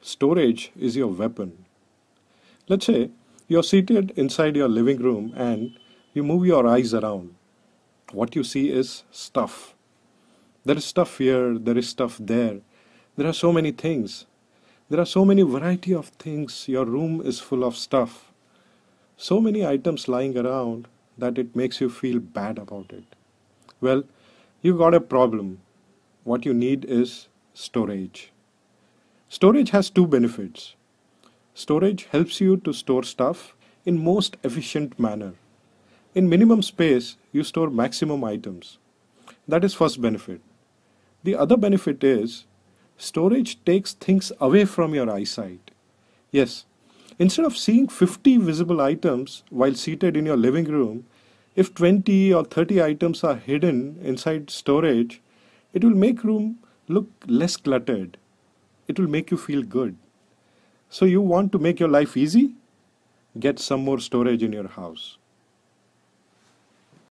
Storage is your weapon. Let's say you're seated inside your living room and you move your eyes around. What you see is stuff. There is stuff here, there is stuff there. There are so many things. There are so many variety of things. Your room is full of stuff. So many items lying around that it makes you feel bad about it. Well, you got a problem. What you need is storage. Storage has two benefits. Storage helps you to store stuff in most efficient manner. In minimum space, you store maximum items. That is first benefit. The other benefit is storage takes things away from your eyesight. Yes, instead of seeing 50 visible items while seated in your living room, if 20 or 30 items are hidden inside storage, it will make room look less cluttered. It will make you feel good. So you want to make your life easy? Get some more storage in your house.